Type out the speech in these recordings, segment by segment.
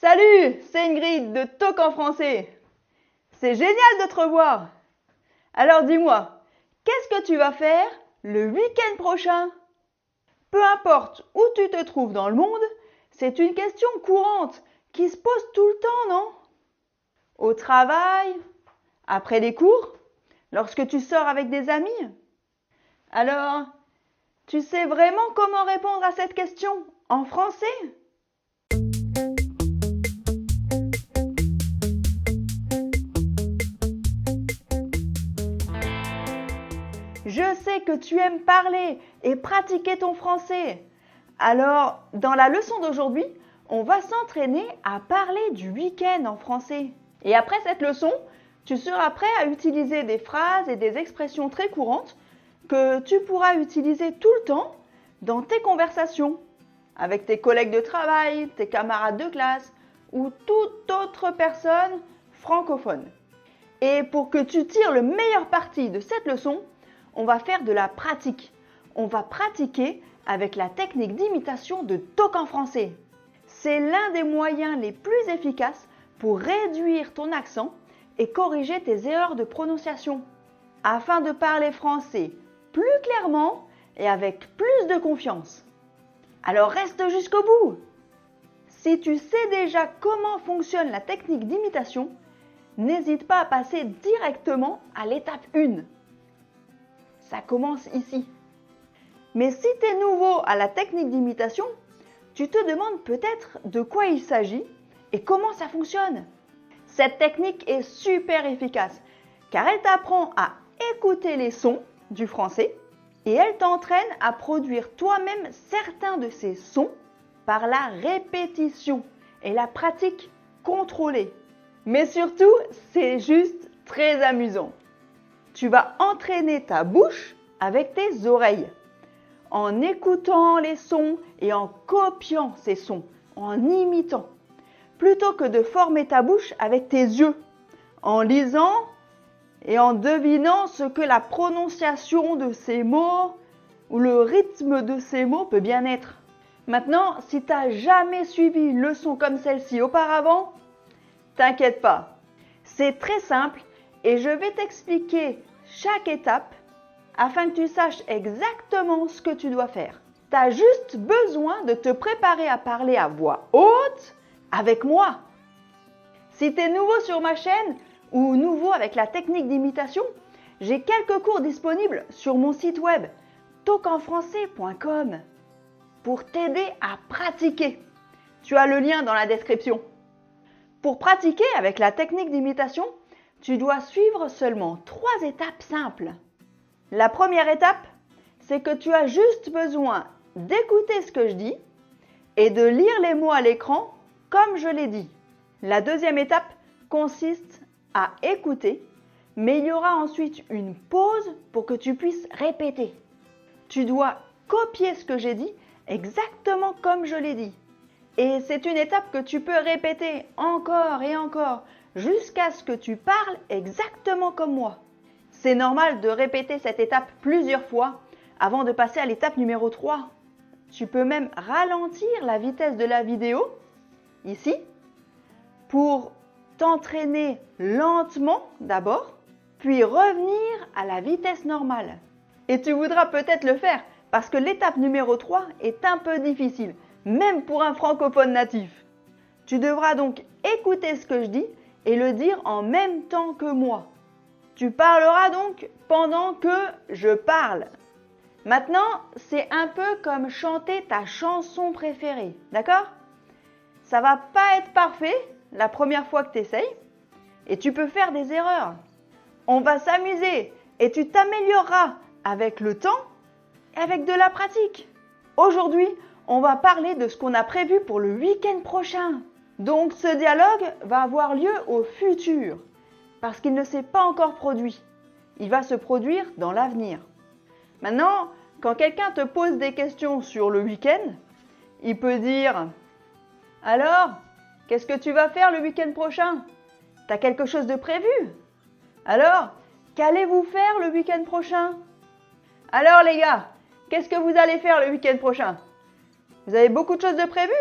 Salut, c'est Ingrid de Talk en français. C'est génial de te revoir. Alors dis-moi, qu'est-ce que tu vas faire le week-end prochain? Peu importe où tu te trouves dans le monde, c'est une question courante qui se pose tout le temps, non? Au travail, après les cours, lorsque tu sors avec des amis? Alors, tu sais vraiment comment répondre à cette question en français? Je sais que tu aimes parler et pratiquer ton français. Alors, dans la leçon d'aujourd'hui, on va s'entraîner à parler du week-end en français. Et après cette leçon, tu seras prêt à utiliser des phrases et des expressions très courantes que tu pourras utiliser tout le temps dans tes conversations, avec tes collègues de travail, tes camarades de classe ou toute autre personne francophone. Et pour que tu tires le meilleur parti de cette leçon, on va faire de la pratique. On va pratiquer avec la technique d'imitation de Talk en français. C'est l'un des moyens les plus efficaces pour réduire ton accent et corriger tes erreurs de prononciation, afin de parler français plus clairement et avec plus de confiance. Alors reste jusqu'au bout. Si tu sais déjà comment fonctionne la technique d'imitation, n'hésite pas à passer directement à l'étape 1. Ça commence ici. Mais si tu es nouveau à la technique d'imitation, tu te demandes peut-être de quoi il s'agit et comment ça fonctionne. Cette technique est super efficace car elle t'apprend à écouter les sons du français et elle t'entraîne à produire toi-même certains de ces sons par la répétition et la pratique contrôlée. Mais surtout, c'est juste très amusant. Tu vas entraîner ta bouche avec tes oreilles, en écoutant les sons et en copiant ces sons, en imitant, plutôt que de former ta bouche avec tes yeux, en lisant et en devinant ce que la prononciation de ces mots ou le rythme de ces mots peut bien être. Maintenant, si tu n'as jamais suivi une leçon comme celle-ci auparavant, t'inquiète pas, c'est très simple et je vais t'expliquer chaque étape afin que tu saches exactement ce que tu dois faire. Tu as juste besoin de te préparer à parler à voix haute avec moi. Si tu es nouveau sur ma chaîne ou nouveau avec la technique d'imitation, j'ai quelques cours disponibles sur mon site web talkenfrançais.com pour t'aider à pratiquer. Tu as le lien dans la description. Pour pratiquer avec la technique d'imitation, tu dois suivre seulement 3 étapes simples. La première étape, c'est que tu as juste besoin d'écouter ce que je dis et de lire les mots à l'écran comme je l'ai dit. La deuxième étape consiste à écouter, mais il y aura ensuite une pause pour que tu puisses répéter. Tu dois copier ce que j'ai dit exactement comme je l'ai dit. Et c'est une étape que tu peux répéter encore et encore jusqu'à ce que tu parles exactement comme moi. C'est normal de répéter cette étape plusieurs fois avant de passer à l'étape numéro 3. Tu peux même ralentir la vitesse de la vidéo, ici, pour t'entraîner lentement d'abord, puis revenir à la vitesse normale. Et tu voudras peut-être le faire parce que l'étape numéro 3 est un peu difficile, même pour un francophone natif. Tu devras donc écouter ce que je dis et le dire en même temps que moi. Tu parleras donc pendant que je parle. Maintenant, c'est un peu comme chanter ta chanson préférée, d'accord? Ça va pas être parfait la première fois que tu essayes et tu peux faire des erreurs. On va s'amuser et tu t'amélioreras avec le temps et avec de la pratique. Aujourd'hui, on va parler de ce qu'on a prévu pour le week-end prochain. Donc ce dialogue va avoir lieu au futur, parce qu'il ne s'est pas encore produit. Il va se produire dans l'avenir. Maintenant, quand quelqu'un te pose des questions sur le week-end, il peut dire « Alors, qu'est-ce que tu vas faire le week-end prochain? T'as quelque chose de prévu? Alors, qu'allez-vous faire le week-end prochain? Alors les gars, qu'est-ce que vous allez faire le week-end prochain? Vous avez beaucoup de choses de prévues?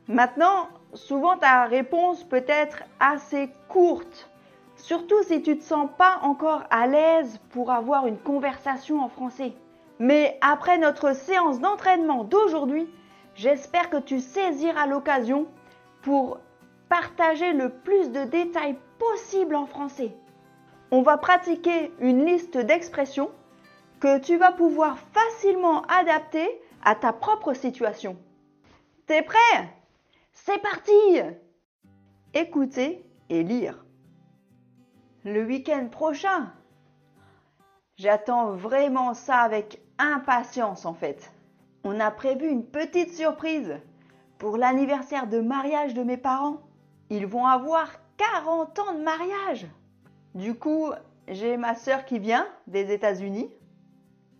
Maintenant, souvent ta réponse peut être assez courte, surtout si tu ne te sens pas encore à l'aise pour avoir une conversation en français. Mais après notre séance d'entraînement d'aujourd'hui, j'espère que tu saisiras l'occasion pour partager le plus de détails possible en français. On va pratiquer une liste d'expressions que tu vas pouvoir facilement adapter à ta propre situation. T'es prêt? C'est parti! Écouter et lire. Le week-end prochain, j'attends vraiment ça avec impatience en fait. On a prévu une petite surprise pour l'anniversaire de mariage de mes parents. Ils vont avoir 40 ans de mariage. Du coup, j'ai ma sœur qui vient des États-Unis.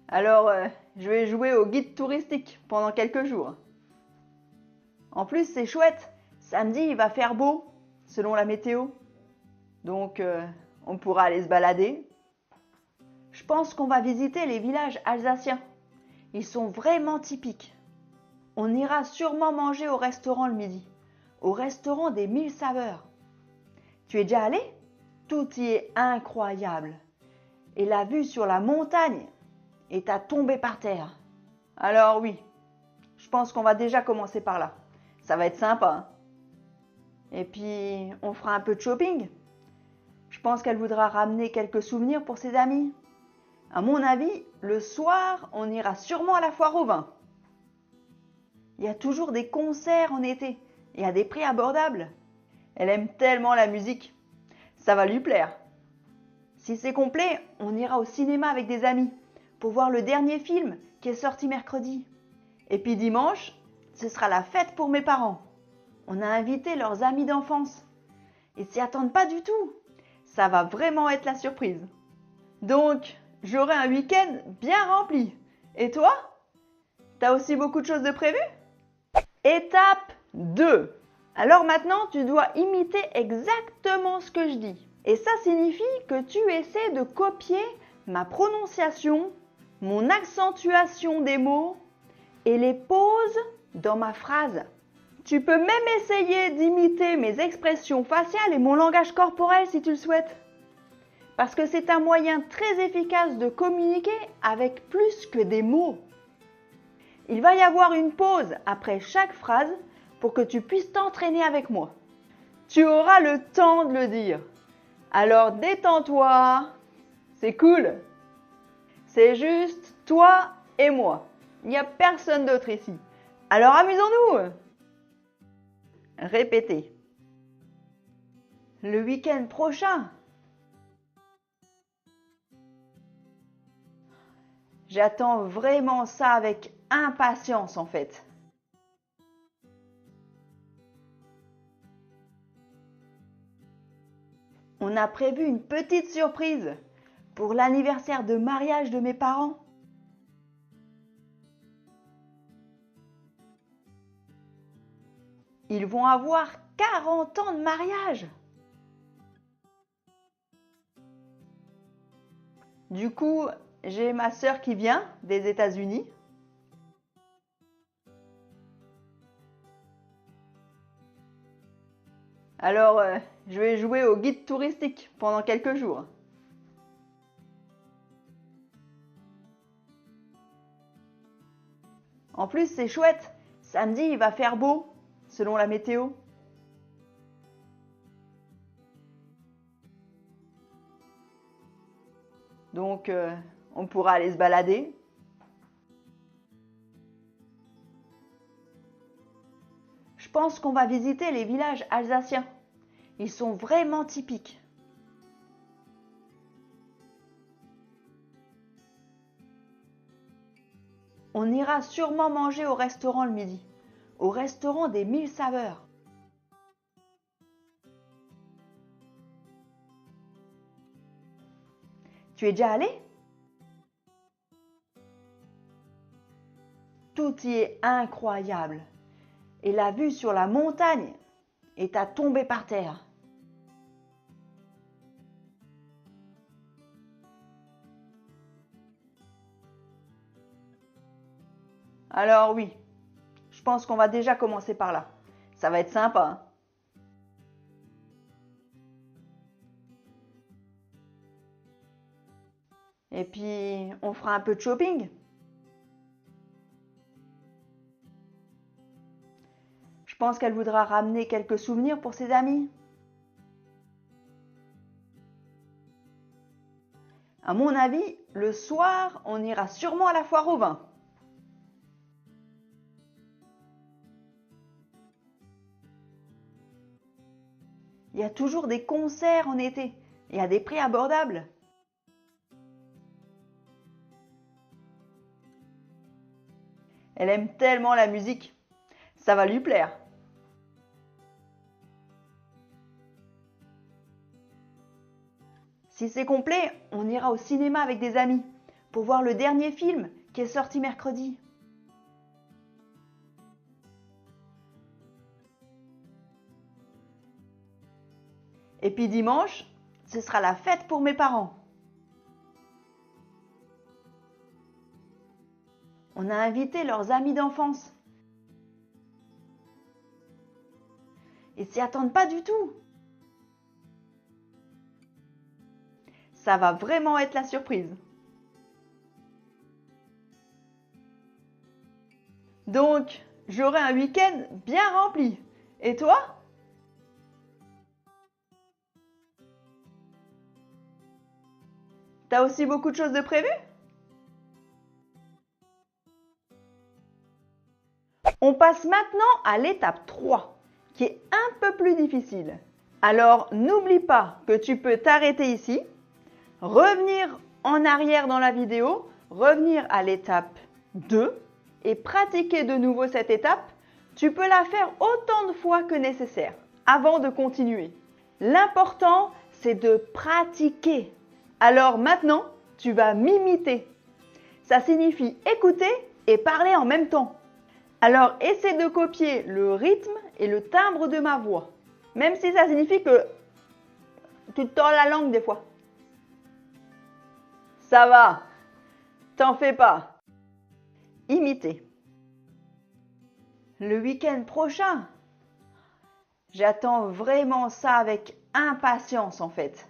Alors, je vais jouer au guide touristique pendant quelques jours. En plus, c'est chouette. Samedi, il va faire beau, selon la météo. Donc, on pourra aller se balader. Je pense qu'on va visiter les villages alsaciens. Ils sont vraiment typiques. On ira sûrement manger au restaurant le midi. Au restaurant des 1000 saveurs. Tu es déjà allé? Tout y est incroyable. Et la vue sur la montagne est à tomber par terre. Alors oui, je pense qu'on va déjà commencer par là. Ça va être sympa. Hein? Et puis, on fera un peu de shopping. Je pense qu'elle voudra ramener quelques souvenirs pour ses amis. À mon avis, le soir, on ira sûrement à la foire au vin. Il y a toujours des concerts en été et à des prix abordables. Elle aime tellement la musique. Ça va lui plaire. Si c'est complet, on ira au cinéma avec des amis pour voir le dernier film qui est sorti mercredi. Et puis dimanche, ce sera la fête pour mes parents. On a invité leurs amis d'enfance. Ils s'y attendent pas du tout. Ça va vraiment être la surprise. Donc, j'aurai un week-end bien rempli. Et toi? T'as aussi beaucoup de choses de prévues? Étape 2. Alors maintenant, tu dois imiter exactement ce que je dis. Et ça signifie que tu essaies de copier ma prononciation, mon accentuation des mots et les pauses dans ma phrase. Tu peux même essayer d'imiter mes expressions faciales et mon langage corporel si tu le souhaites. Parce que c'est un moyen très efficace de communiquer avec plus que des mots. Il va y avoir une pause après chaque phrase pour que tu puisses t'entraîner avec moi. Tu auras le temps de le dire. Alors détends-toi. C'est cool. C'est juste toi et moi. Il n'y a personne d'autre ici. Alors amusons-nous. Répétez. Le week-end prochain, j'attends vraiment ça avec impatience en fait. On a prévu une petite surprise pour l'anniversaire de mariage de mes parents. Ils vont avoir 40 ans de mariage. Du coup, j'ai ma sœur qui vient des États-Unis. Alors, je vais jouer au guide touristique pendant quelques jours. En plus, c'est chouette. Samedi, il va faire beau, selon la météo. Donc, on pourra aller se balader. Je pense qu'on va visiter les villages alsaciens. Ils sont vraiment typiques. On ira sûrement manger au restaurant le midi. Au restaurant des 1000 saveurs. Tu es déjà allé? Tout y est incroyable. Et la vue sur la montagne est à tomber par terre. Alors oui, je pense qu'on va déjà commencer par là. Ça va être sympa. Et puis, on fera un peu de shopping. Je pense qu'elle voudra ramener quelques souvenirs pour ses amis. À mon avis, le soir, on ira sûrement à la foire au vin. Il y a toujours des concerts en été et à des prix abordables. Elle aime tellement la musique, ça va lui plaire. Si c'est complet, on ira au cinéma avec des amis pour voir le dernier film qui est sorti mercredi. Et puis dimanche, ce sera la fête pour mes parents. On a invité leurs amis d'enfance. Ils s'y attendent pas du tout. Ça va vraiment être la surprise. Donc, j'aurai un week-end bien rempli. Et toi ? T'as aussi beaucoup de choses de prévues ? On passe maintenant à l'étape 3, qui est un peu plus difficile. Alors, n'oublie pas que tu peux t'arrêter ici, revenir en arrière dans la vidéo, revenir à l'étape 2 et pratiquer de nouveau cette étape. Tu peux la faire autant de fois que nécessaire avant de continuer. L'important, c'est de pratiquer. Alors maintenant, tu vas m'imiter. Ça signifie écouter et parler en même temps. Alors essaie de copier le rythme et le timbre de ma voix. Même si ça signifie que tu te tords la langue des fois. Ça va, t'en fais pas. Imiter. Le week-end prochain, j'attends vraiment ça avec impatience en fait.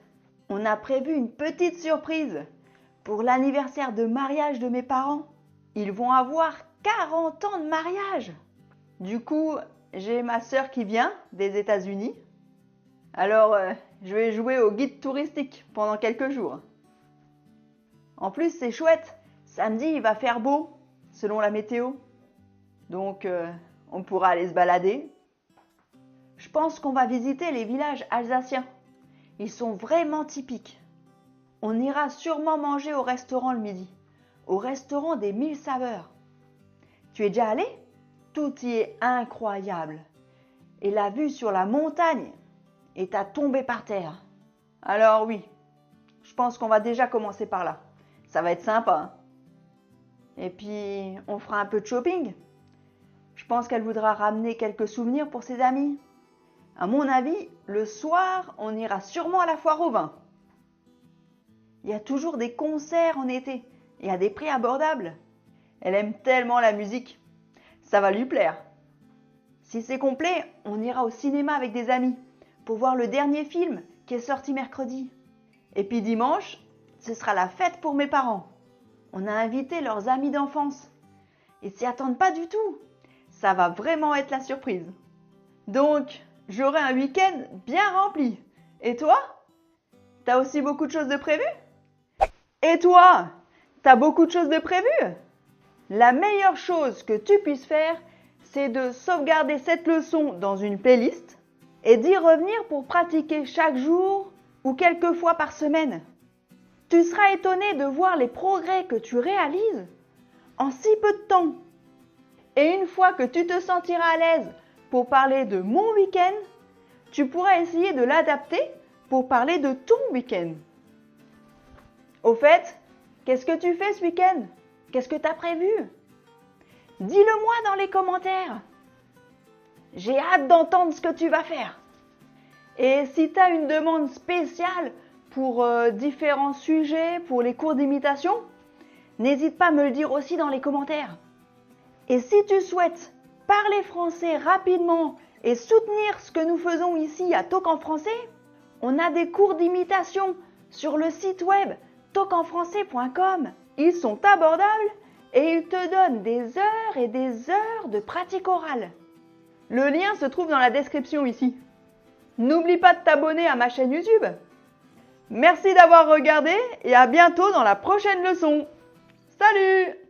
On a prévu une petite surprise pour l'anniversaire de mariage de mes parents. Ils vont avoir 40 ans de mariage. Du coup, j'ai ma sœur qui vient des États-Unis. Alors, je vais jouer au guide touristique pendant quelques jours. En plus, c'est chouette. Samedi, il va faire beau, selon la météo. Donc, on pourra aller se balader. Je pense qu'on va visiter les villages alsaciens. Ils sont vraiment typiques. On ira sûrement manger au restaurant le midi. Au restaurant des 1000 saveurs. Tu es déjà allé ? Tout y est incroyable. Et la vue sur la montagne est à tomber par terre. Alors oui, je pense qu'on va déjà commencer par là. Ça va être sympa. Hein ? Et puis, on fera un peu de shopping. Je pense qu'elle voudra ramener quelques souvenirs pour ses amis. À mon avis, le soir, on ira sûrement à la foire au vin. Il y a toujours des concerts en été et à des prix abordables. Elle aime tellement la musique, ça va lui plaire. Si c'est complet, on ira au cinéma avec des amis pour voir le dernier film qui est sorti mercredi. Et puis dimanche, ce sera la fête pour mes parents. On a invité leurs amis d'enfance. Ils s'y attendent pas du tout. Ça va vraiment être la surprise. Donc, j'aurai un week-end bien rempli. Et toi ? T'as aussi beaucoup de choses de prévues ? Et toi ? T'as beaucoup de choses de prévues ? La meilleure chose que tu puisses faire, c'est de sauvegarder cette leçon dans une playlist et d'y revenir pour pratiquer chaque jour ou quelques fois par semaine. Tu seras étonné de voir les progrès que tu réalises en si peu de temps. Et une fois que tu te sentiras à l'aise pour parler de mon week-end, tu pourras essayer de l'adapter pour parler de ton week-end. Au fait, qu'est-ce que tu fais ce week-end ? Qu'est-ce que tu as prévu ? Dis-le-moi dans les commentaires. J'ai hâte d'entendre ce que tu vas faire. Et si tu as une demande spéciale pour différents sujets, pour les cours d'imitation, n'hésite pas à me le dire aussi dans les commentaires. Et si tu souhaites parler français rapidement et soutenir ce que nous faisons ici à Talk en français, on a des cours d'imitation sur le site web talkenfrançais.com. Ils sont abordables et ils te donnent des heures et des heures de pratique orale. Le lien se trouve dans la description ici. N'oublie pas de t'abonner à ma chaîne YouTube. Merci d'avoir regardé et à bientôt dans la prochaine leçon. Salut!